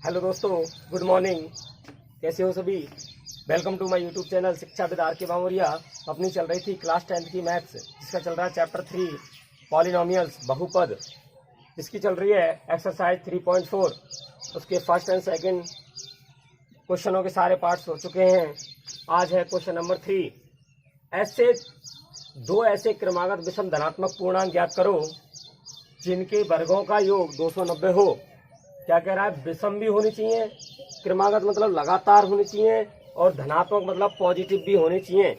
Hello दोस्तों, good morning. कैसे हो सभी? Welcome to my YouTube channel Shiksha with R K Bamoria. अपनी चल रही थी क्लास 10th की मैथ्स, जिसका चल रहा है चैप्टर 3 पॉलिनोमियल्स, बहुपद। इसकी चल रही है एक्सरसाइज 3.4। उसके फर्स्ट एंड सेकंड क्वेश्चनों के सारे पार्ट्स हो चुके हैं। आज है क्वेश्चन नंबर 3। दो ऐसे क्रमागत विषम धनात्मक पूर्णांक ज्ञात करो जिनके वर्गों का योग 290 हो। क्या कह रहा है? विषम भी होनी चाहिए, क्रमागत मतलब लगातार होनी चाहिए, और धनात्मक मतलब पॉजिटिव भी होनी चाहिए।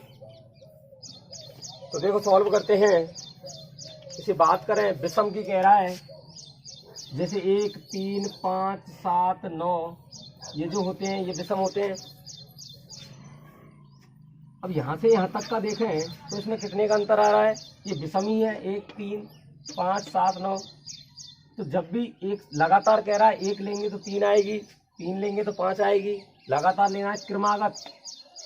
तो देखो सॉल्व करते हैं। इसे बात करें विषम की, कह रहा है जैसे 1, 3, 5, 7, 9 ये जो होते हैं ये विषम होते हैं। अब यहां से यहां तक का देखें तो इसमें कितने का अंतर आ रहा है? ये विषम ही है, 1, 3, 5, 7, 9। तो जब भी एक लगातार कह रहा है, 1 लेंगे तो 3 आएगी, 3 लेंगे तो 5 आएगी। लगातार लेना है क्रमागत,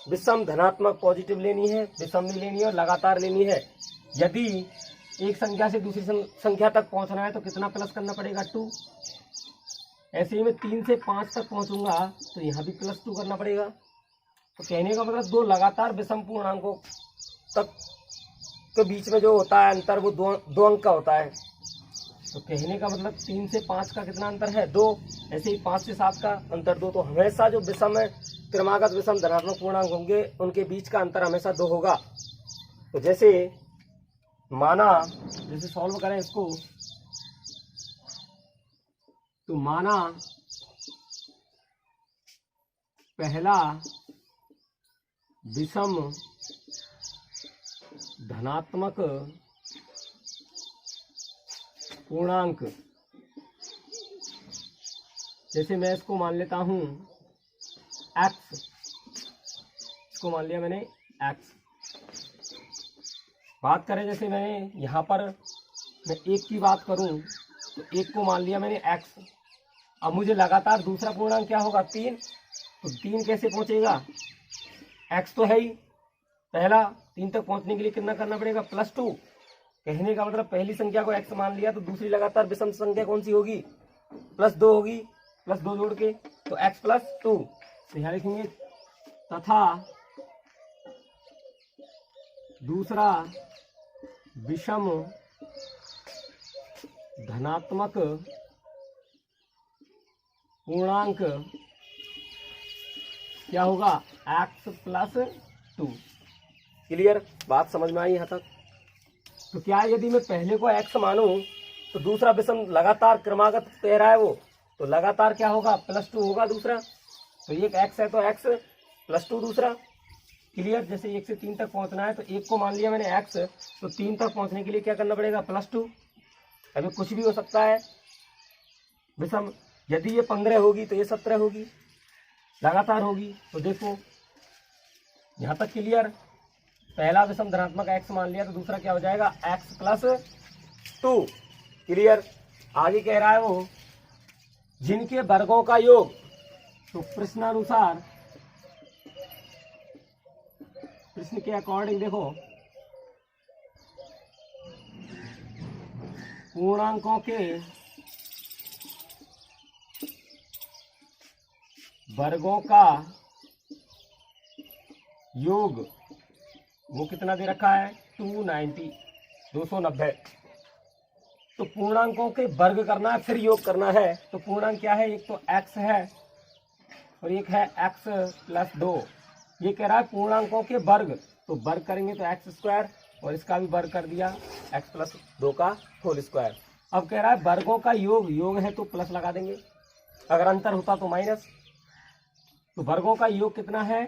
विषम धनात्मक पॉजिटिव लेनी है, विषम नहीं लेनी है और लगातार लेनी है। यदि एक संख्या से दूसरी संख्या तक पहुंचना है तो कितना प्लस करना पड़ेगा? 2। ऐसे ही मैं 3 से 5 तक पहुंचूंगा तो यहाँ भी +2 करना पड़ेगा। तो कहने का मतलब दो लगातार विषम पूर्णांकों तक के बीच में जो होता है अंतर, वो दो अंक का होता है। तो कहने का मतलब 3 से 5 का कितना अंतर है? 2। ऐसे ही 5 से 7 का अंतर 2। तो हमेशा जो विषम है, क्रमागत विषम धनात्मक पूर्णांक होंगे, उनके बीच का अंतर हमेशा 2 होगा। तो जैसे माना, जैसे सॉल्व करें इसको, तो माना पहला विषम धनात्मक पूर्णांक, जैसे मैं इसको मान लेता हूं x, इसको मान लिया मैंने x। बात करें जैसे मैंने यहाँ पर मैं 1 की बात करूं तो 1 को मान लिया मैंने x। अब मुझे लगातार दूसरा पूर्णांक क्या होगा? 3। तो 3 कैसे पहुंचेगा? x तो है ही, पहला 3 तक पहुंचने के लिए कितना करना पड़ेगा? +2। कहने का मतलब पहली संख्या को x मान लिया तो दूसरी लगातार विषम संख्या कौन सी होगी? +2 होगी। +2 जोड़ के तो x +2। तो यहाँ लिखेंगे तथा दूसरा विषम धनात्मक पूर्णांक क्या होगा? x +2। क्लियर? बात समझ में आई यहाँ तक? तो क्या यदि मैं पहले को x मानूं तो दूसरा विषम लगातार क्रमागत कह रहा है वो, तो लगातार क्या होगा? +2 होगा दूसरा। तो एक x है तो x +2 दूसरा। क्लियर? जैसे 1 से 3 तक पहुंचना है तो 1 को मान लिया मैंने x, तो 3 तक पहुंचने के लिए क्या करना पड़ेगा? +2। अभी कुछ भी हो सकता है विषम। यदि ये 15 होगी तो ये 17 होगी, लगातार होगी। तो देखो यहां तक क्लियर? पहला विषम धनात्मक x मान लिया तो दूसरा क्या हो जाएगा? x +2। क्लियर? आगे कह रहा है वो जिनके वर्गों का योग। तो प्रश्नानुसार, प्रश्न के अकॉर्डिंग देखो, पूर्णांकों के वर्गों का योग वो कितना दे रखा है? 290। तो पूर्णांकों के वर्ग करना है, फिर योग करना है। तो पूर्णांक क्या है? एक तो x है और एक है x +2। ये कह रहा है पूर्णांकों के वर्ग, तो वर्ग करेंगे तो x² और इसका भी वर्ग कर दिया, x +2 का होल स्क्वायर। अब कह रहा है वर्गों का योग, योग है तो प्लस लगा देंगे, अगर अंतर होता तो माइनस। तो वर्गों का योग कितना है?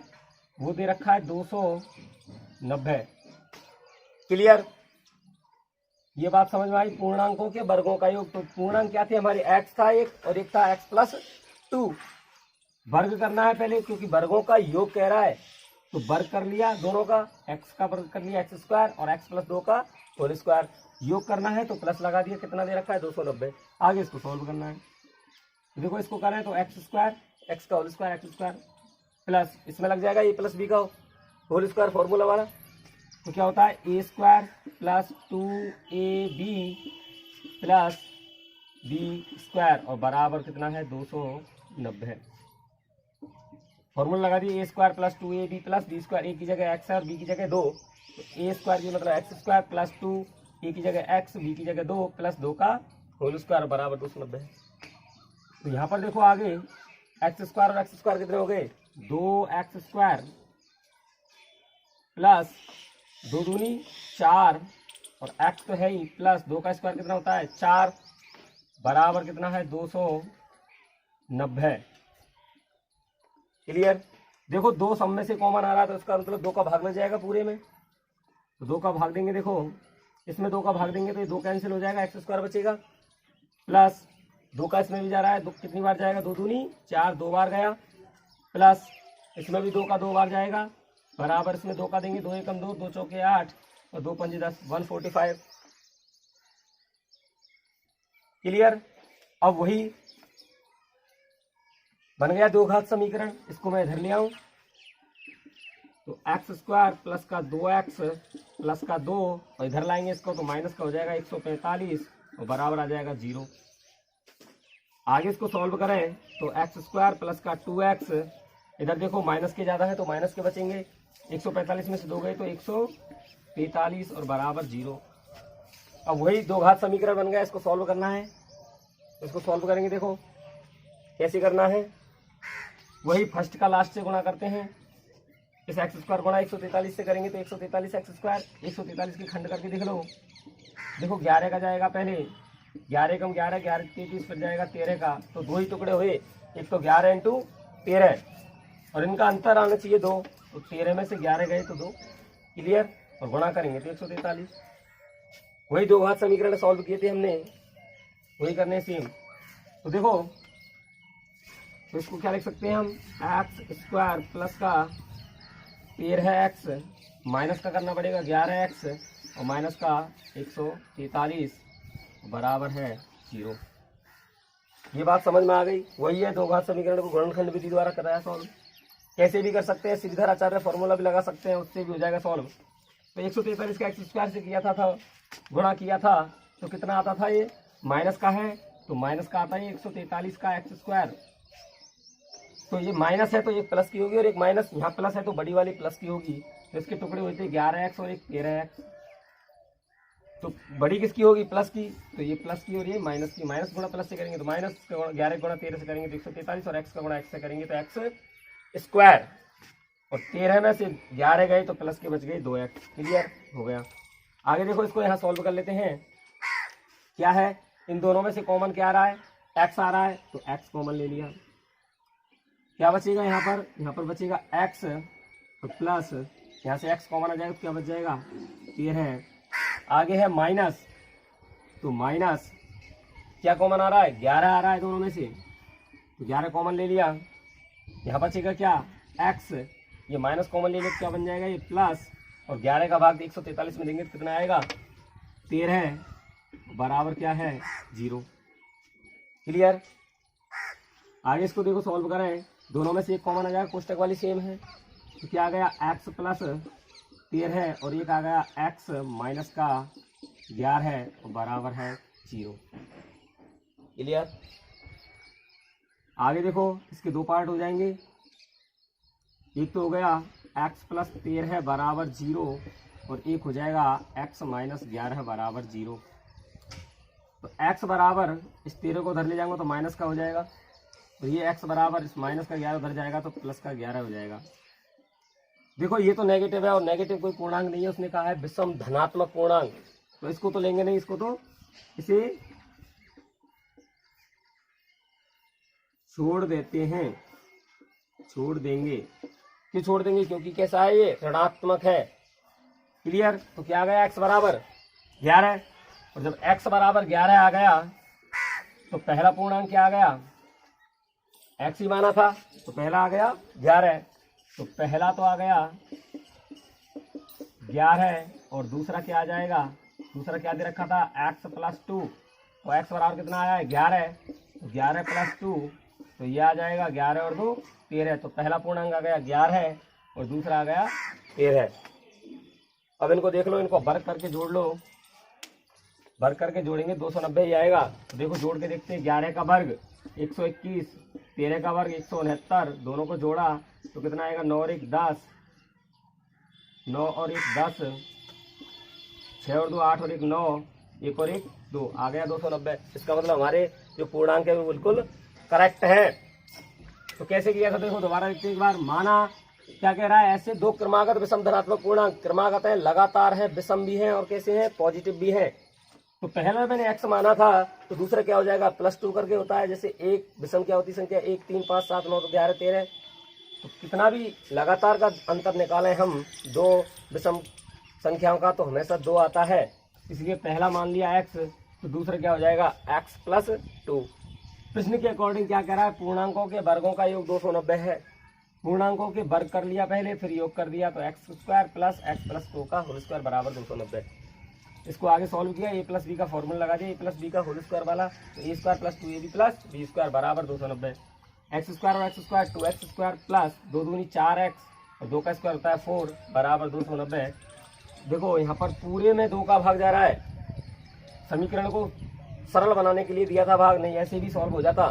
वो दे रखा है 290। क्लियर? ये बात समझ में आई? पूर्णांकों के वर्गों का योग। तो पूर्णांक क्या थे हमारे? x था एक और एक था x +2। वर्ग करना है पहले, क्योंकि वर्गों का योग कह रहा है, तो वर्ग कर लिया दोनों का, x का वर्ग कर लिया x² और x +2 का होल स्क्वायर। योग करना है तो प्लस लगा दिया, कितना दे रखा है? 290। आगे इसको सॉल्व करना है। देखो इसको करें तो x² x का होल स्क्वायर x² प्लस इसमें लग जाएगा a + b का होल स्क्वायर फॉर्मूला वाला। तो क्या होता है? a² + 2ab + b² और बराबर कितना है? 290। 90। फॉर्मूला लगा दिए, A square plus 2ab plus B square, A की जगह एक्स है और बी की जगह 2, तो ए स्क्वायर की मतलब एक्स स्क्वायर प्लस 2, ए की जगह एक्स, बी की जगह 2 प्लस 2 का होल स्क्वायर बराबर 290। तो यहाँ पर देखो आगे एक्स स्क्वायर और एक्स स्क्वायर कितने हो गए, 2x स्क्वायर प्लस 2 दूनी 4 और x तो है ही प्लस 2 का स्क्वायर कितना होता है 4 बराबर कितना है 290। क्लियर। देखो 2 सब में से कॉमन आ रहा है तो इसका मतलब 2 का भाग में जाएगा पूरे में, तो 2 का भाग देंगे, देखो इसमें 2 का भाग देंगे तो ये 2 कैंसिल हो जाएगा, एक्स स्क्वायर बचेगा प्लस 2 का इसमें भी जा रहा है, 2 कितनी बार जाएगा 2 दूनी 4 2 बार गया, प्लस इसमें भी 2 का 2 बार जाएगा बराबर इसमें 2 का देंगे, 2 एकम 2, 2 चौके 8 और 2 पंजे 10, 145। क्लियर। अब वही बन गया 2 घात समीकरण, इसको मैं इधर ले आऊं तो एक्स स्क्वायर प्लस का 2x प्लस का 2 और इधर लाएंगे इसको तो माइनस का हो जाएगा 145 और बराबर आ जाएगा 0। आगे इसको सॉल्व करें तो एक्स स्क्वायर प्लस का 2x, इधर देखो माइनस के ज़्यादा है तो माइनस के बचेंगे, 145 में से 2 गए तो 143 और बराबर 0। अब वही 2 घात समीकरण बन गया, इसको सॉल्व करना है, इसको सॉल्व करेंगे, देखो कैसे करना है, वही फर्स्ट का लास्ट से गुणा करते हैं, इस एक्स स्क्वायर गुणा 143 से करेंगे तो 143 एक्स स्क्वायर, 143 की खंड करके देख लो, देखो 11 का जाएगा पहले, 11 कम 11, 11 33 पर जाएगा 13 का, तो 2 ही टुकड़े हुए, एक तो 11 इंटू 13 और इनका अंतर आना चाहिए 2, तो 13 में से 11 गए तो 2। क्लियर। और गुणा करेंगे तो 143। वही 2 घात समीकरण सॉल्व किए थे हमने, वही करने सेम। तो देखो तो इसको क्या लिख सकते हैं हम, एक्स स्क्वायर प्लस का 13x माइनस का करना पड़ेगा 11x और माइनस का 143 बराबर है 0। ये बात समझ में आ गई। वही है 2 घात समीकरण को गुणनखंड विधि द्वारा कराया सॉल्व, कैसे भी कर सकते हैं, श्रीधर आचार्य फॉर्मूला भी लगा सकते हैं, उससे भी हो जाएगा सॉल्व। तो 143 का एक्स स्क्वायर से किया था गुणा किया था तो कितना आता था, ये माइनस का है तो माइनस का आता है 143 का एक्स स्क्वायर, तो ये माइनस है तो एक प्लस की होगी और एक माइनस, यहाँ प्लस है तो बड़ी वाली प्लस की होगी, तो इसके टुकड़े होते हैं 11x और एक 13x, तो बड़ी किसकी होगी प्लस की, तो ये प्लस की और ये माइनस की, माइनस गुणा प्लस से करेंगे तो माइनस 11 गुणा 13 से करेंगे तो 143 और x का गुणा x से करेंगे तो एक्स स्क्वायर, और 13 में से 11 गए तो प्लस के बच गए 2x। क्लियर हो गया। आगे देखो इसको यहाँ सॉल्व कर लेते हैं, क्या है इन दोनों में से कॉमन क्या आ रहा है, x आ रहा है तो x कॉमन ले लिया, क्या बचेगा यहाँ पर बचेगा x तो प्लस यहाँ से x कॉमन आ जाएगा तो क्या बच जाएगा 13। आगे है माइनस, तो माइनस क्या कॉमन आ रहा है 11 आ रहा है दोनों में से, तो 11 कॉमन ले लिया, यहाँ बचेगा क्या x, ये माइनस कॉमन ले लिया तो क्या बन जाएगा ये प्लस, और 11 का भाग 143 में देंगे तो कितना आएगा 13 बराबर क्या है 0। क्लियर। आगे इसको देखो सॉल्व करें, दोनों में से एक कॉमन आ जाएगा, कोष्टक वाली सेम है, तो क्या आ गया x प्लस 13 और एक आ गया x माइनस का 11 और बराबर है 0। क्लियर। आगे देखो इसके 2 पार्ट हो जाएंगे, एक तो हो गया x प्लस 13 बराबर 0 और एक हो जाएगा x माइनस 11 बराबर 0। तो x बराबर इस 13 को उधर ले जाऊंगा तो माइनस का हो जाएगा, तो ये x बराबर इस माइनस का 11 उधर जाएगा तो प्लस का 11 हो जाएगा। देखो ये तो नेगेटिव है और नेगेटिव कोई पूर्णांक नहीं है, उसने कहा है विषम धनात्मक पूर्णांक, तो इसको तो लेंगे नहीं, इसको तो इसे छोड़ देते हैं, छोड़ देंगे। क्यों छोड़ देंगे, क्योंकि कैसा है ये ऋणात्मक है। क्लियर। तो क्या आ गया x बराबर 11, और जब x बराबर 11 आ गया तो पहला पूर्णांक क्या आ गया, x ही माना था तो पहला आ गया 11, तो पहला तो आ गया 11 और दूसरा क्या आ जाएगा, दूसरा क्या दे रखा था x प्लस 2, तो x बराबर कितना आया है 11, तो 11 प्लस 2 तो ये आ जाएगा 11 और 2 13, तो पहला पूर्णांक आ गया 11 और दूसरा आ गया 13। अब इनको देख लो, इनको वर्ग करके जोड़ लो, वर्ग करके जोड़ेंगे 290 ही आएगा। तो देखो जोड़ के देखते हैं, 11 का वर्ग 121 13 का वर्ग 169, दोनों को जोड़ा तो कितना आएगा, 9 और 1 10, 9 और 1 10, 6 और 2 8 और 1 9, 1 और 1 2, आ गया 290। इसका मतलब हमारे जो पूर्णांक है वो बिल्कुल करेक्ट है। तो कैसे किया था देखो, दोबारा देखते एक बार। माना क्या कह रहा है, ऐसे दो क्रमागत विषम धनात्मक पूर्णांक, क्रमागत है, लगातार है, विषम भी है और कैसे है, पॉजिटिव भी है। तो पहला मैंने x माना था, तो दूसरा क्या हो जाएगा, +2 करके होता है। जैसे एक विषम क्या होती संख्या, 1 3 5 7 9 11 13। तो कितना भी लगातार का अंतर निकालें हम दो विषम संख्याओं का, तो हमेशा 2 आता है। इसलिए पहला मान लिया x, तो दूसरा क्या हो जाएगा, x + 2। प्रश्न के अकॉर्डिंग क्या कह रहा है, पूर्णांकों के वर्गों का योग 290 है। पूर्णांकों के वर्ग कर लिया पहले, फिर योग कर दिया, तो x² + x + 2 का होल स्क्वायर बराबर 290। इसको आगे सॉल्व किया, a + b का फॉर्मूला लगा दिया, a + b का होल स्क्वायर वाला, तो a² + 2ab + b² बराबर 290। x² और x² 2x² प्लस 2 दूनी 4x और 2 का स्क्वायर होता है 4 बराबर 290। देखो यहाँ पर पूरे में 2 का भाग जा रहा है। समीकरण को सरल बनाने के लिए दिया था भाग, नहीं ऐसे भी सॉल्व हो जाता।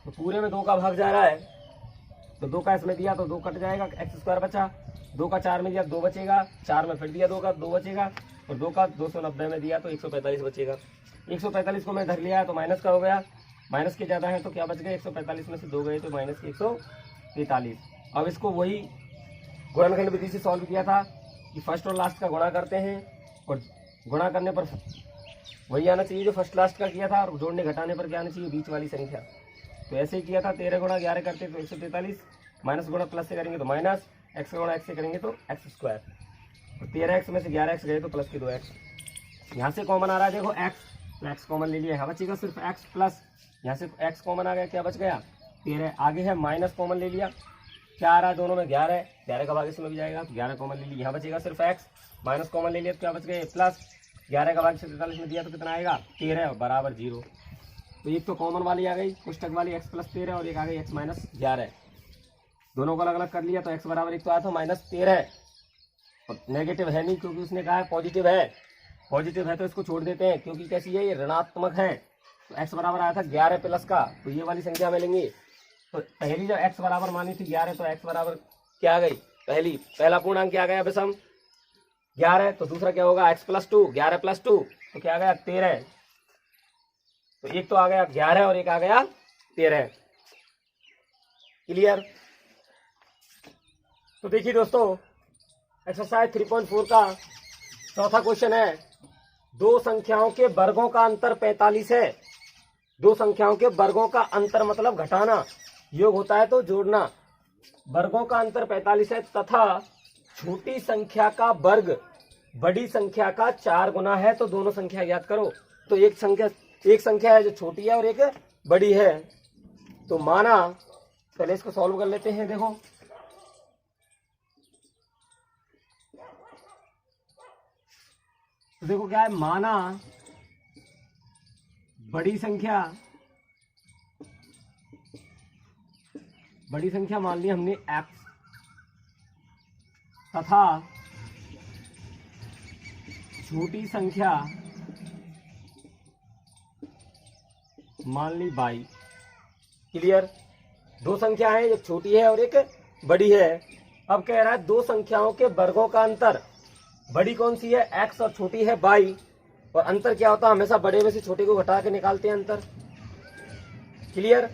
तो पूरे में 2 का भाग जा रहा है, तो 2 का इसमें दिया तो 2 कट जाएगा, x² बचा, 2 का 4 में दिया 2 बचेगा, 4 में फिर दिया 2 का 2 बचेगा, और 2 का 290 में दिया तो 145 बचेगा। 145 को मैं धर लिया तो माइनस का हो गया, माइनस के ज़्यादा है तो क्या बच गए, 145 में से 2 गए तो माइनस के 143। अब इसको वही गुणनखंड विधि से सॉल्व किया था कि फर्स्ट और लास्ट का गुणा करते हैं, और गुणा करने पर वही आना चाहिए जो फर्स्ट लास्ट का किया था, और जोड़ने घटाने पर क्या आना चाहिए, बीच वाली संख्या। तो ऐसे ही किया था, 13 गुणा 11 करते तो 143, माइनस गुणा प्लस से करेंगे तो माइनस, x गुणा x से करेंगे तो x²। तो 13x में से 11x गए तो प्लस के 2x। यहाँ से कॉमन आ रहा है देखो x, तो x कॉमन ले लिया, यहाँ बचेगा सिर्फ x प्लस, यहाँ से x कॉमन आ गया, क्या बच गया 13। आगे है माइनस कॉमन ले लिया, क्या आ रहा है दोनों में 11, 11 का भाग इसमें भी जाएगा तो 11 कॉमन ले लिया, यहाँ बचेगा सिर्फ x, माइनस कॉमन ले लिया तो क्या बच गए प्लस, 11 का भाग 143 में दिया तो कितना आएगा 13 बराबर 0। तो एक तो कॉमन वाली आ गई पुस्तक वाली x + 13 और एक आ गई x - 11। दोनों को अलग अलग कर लिया तो x बराबर एक तो आया था -13, और नेगेटिव है नहीं क्योंकि उसने कहा है पॉजिटिव है। पॉजिटिव है तो इसको छोड़ देते हैं क्योंकि कैसी है, ये ऋणात्मक है। तो x बराबर आया था 11 प्लस का, तो ये वाली संख्या मिलेंगी। तो पहली जब x बराबर मानी थी 11, तो x बराबर क्या आ गई, पहला पूर्णांक क्या आ गया विषम 11, तो दूसरा क्या होगा x + 2, 11 + 2 तो क्या आ गया 13। तो एक तो आ गया 11 और एक आ गया 13। क्लियर। तो देखिए दोस्तों, एक्सरसाइज 3.4 का चौथा क्वेश्चन है, दो संख्याओं के वर्गों का अंतर 45 है। दो संख्याओं के वर्गों का अंतर मतलब घटाना, योग होता है तो जोड़ना। वर्गों का अंतर 45 है तथा छोटी संख्या का वर्ग बड़ी संख्या का 4 गुना है, तो दोनों संख्या ज्ञात करो। तो एक संख्या है जो छोटी है और एक बड़ी है। तो माना, पहले इसको सॉल्व कर लेते हैं। देखो क्या है, माना बड़ी संख्या मान ली हमने x तथा छोटी संख्या मान ली y। क्लियर। दो संख्या है, एक छोटी है और एक बड़ी है। अब कह रहा है दो संख्याओं के वर्गों का अंतर, बड़ी कौन सी है x और छोटी है y। और अंतर क्या होता है, हमेशा बड़े में से छोटे को घटा के निकालते हैं अंतर। क्लियर।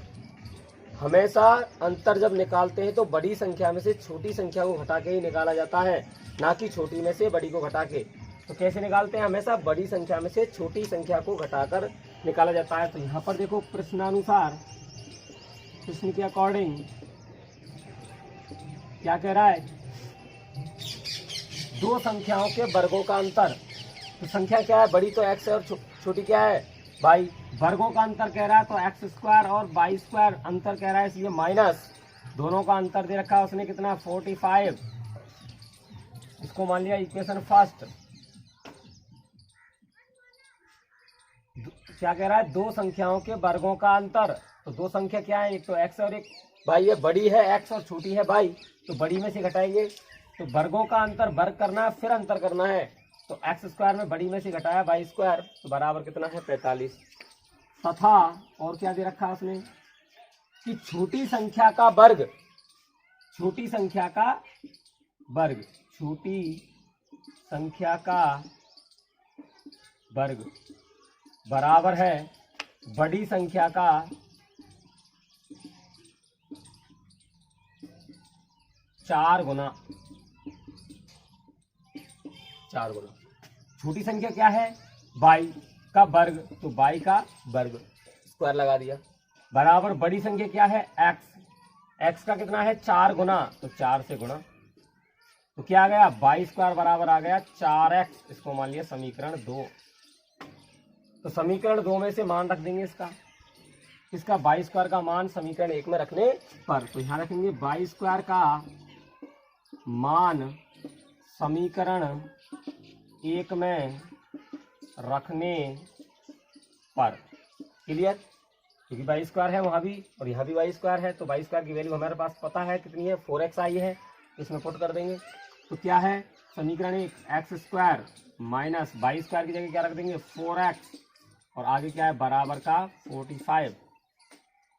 हमेशा अंतर जब निकालते हैं तो बड़ी संख्या में से छोटी संख्या को घटा के ही निकाला जाता है, ना कि छोटी में से बड़ी को घटा के। तो कैसे निकालते हैं, हमेशा बड़ी संख्या में से छोटी संख्या को घटाकर निकाला जाता है। तो यहाँ पर देखो प्रश्नानुसार, प्रश्न के अकॉर्डिंग क्या कह रहा है, दो संख्याओं के वर्गों का अंतर। तो संख्या क्या है, बड़ी तो x है और छोटी क्या है y। वर्गों का अंतर कह रहा है तो x² और y², अंतर कह रहा है इसलिए माइनस, दोनों का अंतर दे रखा है उसने कितना 45। इसको मान लिया इक्वेशन फर्स्ट। क्या कह रहा है, दो संख्याओं के वर्गों का अंतर। तो दो संख्या क्या है, एक तो x और एक y है। बड़ी है x और छोटी है y, तो बड़ी में से घटाएंगे। तो वर्गों का अंतर वर्ग करना है फिर अंतर करना है। तो x² में बड़ी में से घटाया y², तो बराबर कितना है 45। तथा और क्या दे रखा है उसने, कि छोटी संख्या का वर्ग, छोटी संख्या का वर्ग, छोटी संख्या का वर्ग बराबर है बड़ी संख्या का 4 गुना। 4 गुना। छोटी संख्या क्या है? y का वर्ग, तो y का वर्ग स्क्वायर लगा दिया, बराबर बड़ी संख्या क्या है? x का कितना है? 4 गुना, तो 4 से गुणा, तो क्या आ गया? y स्क्वायर बराबर आ गया 4x। इसको मान लिया समीकरण 2। तो समीकरण 2 में से मान रख देंगे इसका y स्क्वायर का मान समीकरण 1 में रखने पर, तो यहाँ रखेंगे y स्क्वायर का मान समीकरण 1 में रखने पर। क्लियर? क्योंकि y स्क्वायर है वहाँ भी और यहाँ भी y स्क्वायर है, तो y स्क्वायर की वैल्यू हमारे पास पता है कितनी है, 4x आई है, इसमें पुट कर देंगे। तो क्या है समीकरण 1? X square minus y square की जगह क्या रख देंगे? 4x, और आगे क्या है? बराबर का 45।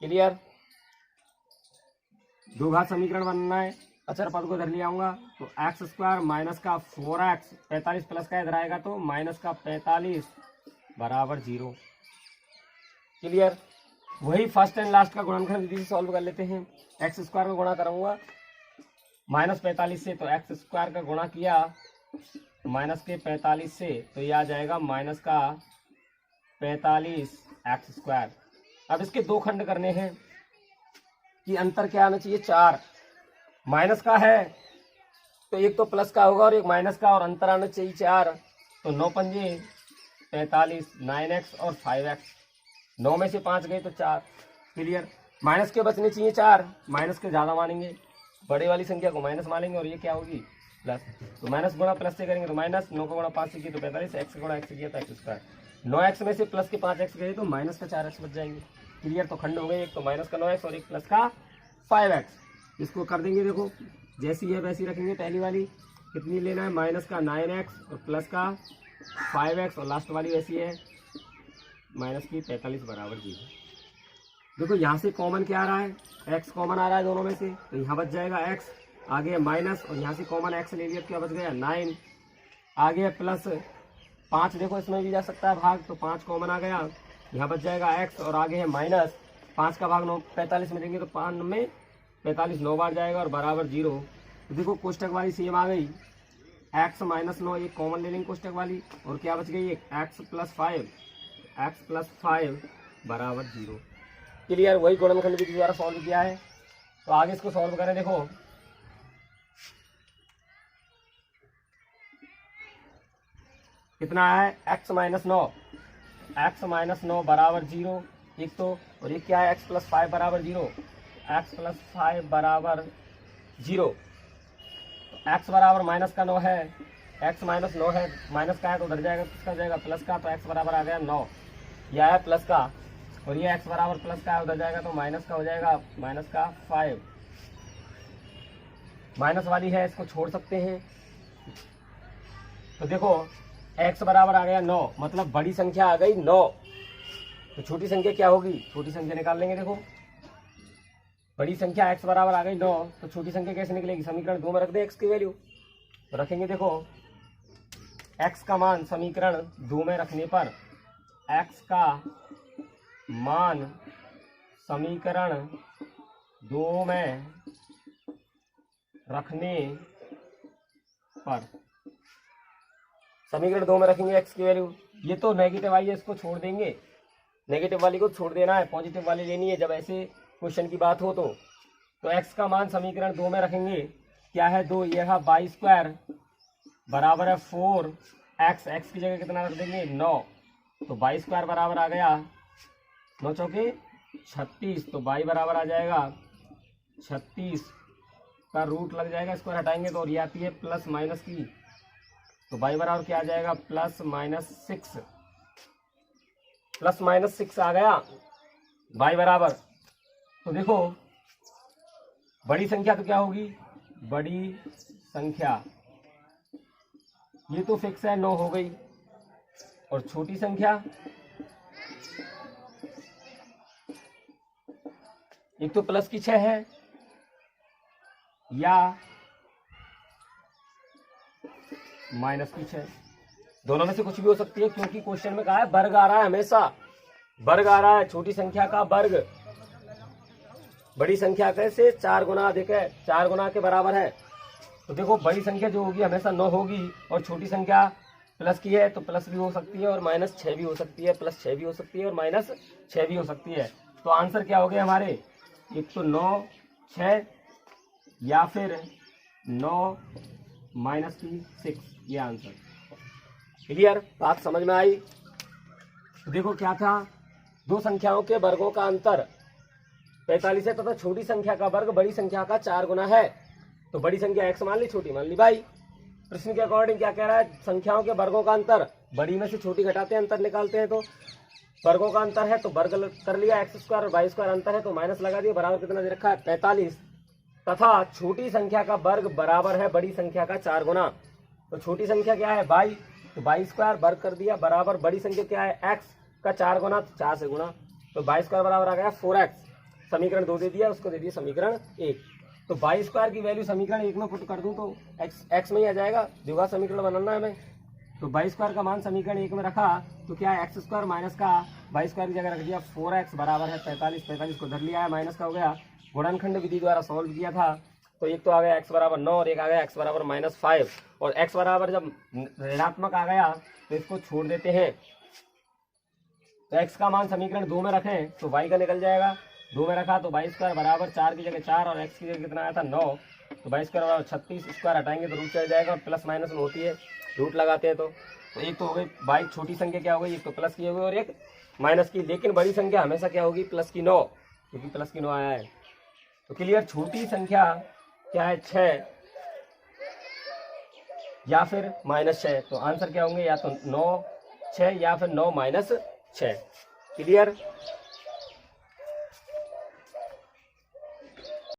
क्लियर? दो घात समीकरण बनना है, अचर पद को इधर ले आऊंगा, तो एक्स स्क्वायर माइनस का 4x, 45 प्लस का इधर आएगा तो माइनस का 45 बराबर 0। क्लियर? वही फर्स्ट एंड लास्ट का गुणनखंड विधि से सॉल्व कर लेते हैं। एक्स स्क्वायर का गुणा करूंगा माइनस 45 से, तो एक्स स्क्वायर का गुणा किया माइनस के 45 से, तो ये आ जाएगा माइनस का 45 एक्स स्क्वायर। अब इसके दो खंड करने हैं कि अंतर क्या आना चाहिए? 4। माइनस का है तो एक तो प्लस का होगा और एक माइनस का, और अंतर आना चाहिए 4। तो 9 पंजे 45, 9x और 5x, 9 में से 5 गए तो 4। क्लियर? माइनस के बचने चाहिए 4, माइनस के ज़्यादा मानेंगे, बड़े वाली संख्या को माइनस मानेंगे, और ये क्या होगी? प्लस। तो माइनस गुणा प्लस से करेंगे तो माइनस, 9 का गुणा 5 से किया तो 45, एक्स का गुणा एक्स से किया तो एक्स स्क्वायर। 9x में से प्लस के 5x गए तो माइनस का 4x बच जाएंगे। क्लियर? तो खंड हो गए, एक तो माइनस का 9x और एक प्लस का 5x। इसको कर देंगे, देखो जैसी है वैसी रखेंगे। पहली वाली कितनी लेना है? माइनस का 9x और प्लस का 5x, और लास्ट वाली वैसी है माइनस की 45 बराबर 0। देखो यहाँ से कॉमन क्या आ रहा है? x कॉमन आ रहा है दोनों में से, तो यहाँ बच जाएगा x, आगे माइनस, और यहाँ से कॉमन x ले लिया, क्या बच गया? 9, आगे प्लस 5, देखो इसमें भी जा सकता है भाग, तो 5 कॉमन आ गया, यहाँ बच जाएगा x, और आगे है माइनस 5 का भाग 9 45 में देंगे तो 5 में 45, 9 बार जाएगा और बराबर 0। तो देखो कोष्टक वाली सेम आ गई, x माइनस 9 एक कॉमन ले लेंगे कोष्टक वाली, और क्या बच गई? एक x प्लस 5 बराबर 0। क्लियर? वही गुणनखंड विधि द्वारा सॉल्व किया है। तो आगे इसको सॉल्व करें, देखो कितना है? x माइनस 9 बराबर 0 एक तो, और ये क्या है? x प्लस 5 बराबर 0, x प्लस 5 बराबर 0। तो x बराबर माइनस का 9 है, x माइनस 9 है, माइनस का है तो उधर जाएगा, किसका जाएगा? प्लस का, तो x बराबर आ गया 9, यह है प्लस का, और ये x बराबर प्लस का है, उधर जाएगा तो माइनस का हो जाएगा, माइनस का 5। माइनस वाली है, इसको छोड़ सकते हैं। तो देखो x बराबर आ गया 9, मतलब बड़ी संख्या आ गई 9, तो छोटी संख्या क्या होगी? छोटी संख्या निकाल लेंगे। देखो बड़ी संख्या x बराबर आ गई 9, तो छोटी संख्या कैसे निकलेगी? समीकरण 2 में रख दे x की वैल्यू, तो रखेंगे। देखो x का मान समीकरण 2 में रखने पर, x का मान समीकरण 2 में रखने पर, समीकरण 2 में रखेंगे x की वैल्यू। ये तो नेगेटिव आई है, इसको छोड़ देंगे, नेगेटिव वाली को छोड़ देना है, पॉजिटिव वाली लेनी है जब ऐसे क्वेश्चन की बात हो। तो x का मान समीकरण 2 में रखेंगे, क्या है? 2, यह है y स्क्वायर बराबर है 4x, x की जगह कितना रख देंगे? 9, तो y स्क्वायर बराबर आ गया 9 चौके 36, तो y बराबर आ जाएगा 36 का रूट लग जाएगा, स्क्वायर हटाएंगे तो, और ये आती है प्लस माइनस की, तो y बराबर क्या आ जाएगा? प्लस माइनस 6 आ गया y बराबर। तो देखो बड़ी संख्या तो क्या होगी? बड़ी संख्या ये तो फिक्स है 9 हो गई, और छोटी संख्या एक तो प्लस की 6 है या माइनस की 6, दोनों में से कुछ भी हो सकती है, क्योंकि क्वेश्चन में कहा है वर्ग आ रहा है, हमेशा वर्ग आ रहा है। छोटी संख्या का वर्ग बड़ी संख्या से 4 गुना अधिक है, 4 गुना के बराबर है। तो देखो बड़ी संख्या जो होगी हमेशा 9 होगी, और छोटी संख्या प्लस की है तो प्लस भी हो सकती है और माइनस 6 भी हो सकती है, प्लस 6 भी हो सकती है और माइनस 6 भी हो सकती है। तो आंसर क्या हो गया हमारे, एक तो 9 6 या फिर 9 माइनस की 6, ये आंसर। क्लियर, बात समझ में आई। तो देखो क्या था, दो संख्याओं के वर्गों का अंतर 45 है तथा छोटी संख्या का वर्ग बड़ी संख्या का 4 गुना है। तो बड़ी संख्या x मान ली, छोटी मान ली y। प्रश्न के अकॉर्डिंग क्या कह रहा है, संख्याओं के वर्गों का अंतर, बड़ी में से छोटी घटाते हैं, अंतर निकालते हैं, तो वर्गों का अंतर है तो वर्ग कर लिया, x स्क्वायर और y स्क्वायर अंतर है तो माइनस लगा दिया, बराबर कितना दे रखा है 45, तथा छोटी संख्या का वर्ग बराबर है बड़ी संख्या का 4 गुना। तो छोटी संख्या क्या है y, तो y स्क्वायर वर्ग कर दिया, बराबर बड़ी संख्या क्या है x का 4 गुना, तो 4 से गुना, तो y स्क्वायर बराबर आ गया 4x। समीकरण 2 दे दिया, उसको दे दिया समीकरण 1। तो y स्क्वायर की वैल्यू समीकरण 1 में पुट कर दूं तो x में ही आ जाएगा, द्विघात समीकरण बनाना है हमें। तो y स्क्वायर का मान समीकरण 1 में रखा तो क्या है, x स्क्वायर माइनस का y स्क्वायर की जगह रख दिया 4x बराबर है 45, 45 को धर लिया है, माइनस का हो गया, गुणनखंड विधि द्वारा सॉल्व किया था। तो एक तो आ गया x बराबर 9 और एक आ गया x बराबर -5, और x बराबर जब ऋणात्मक आ गया तो इसको छोड़ देते हैं। तो x का मान समीकरण 2 में रखें तो y का निकल जाएगा, 2 में रखा तो y स्क्वायर बराबर 4 की जगह 4 और x की जगह कितना आया था 9, तो y स्क्वायर बराबर 36, स्क्वायर हटाएंगे तो रूट चल जाएगा, और प्लस माइनस में होती है, रूट लगाते हैं। तो एक तो हो गई y छोटी संख्या क्या हो गई, एक तो प्लस की हो गई और एक माइनस की, लेकिन बड़ी संख्या हमेशा क्या होगी, प्लस की 9, क्योंकि प्लस की 9 आया है। तो क्लियर, छोटी संख्या क्या है 6 या फिर -6, तो आंसर क्या होंगे, या तो 9 6 या फिर 9 - 6। क्लियर।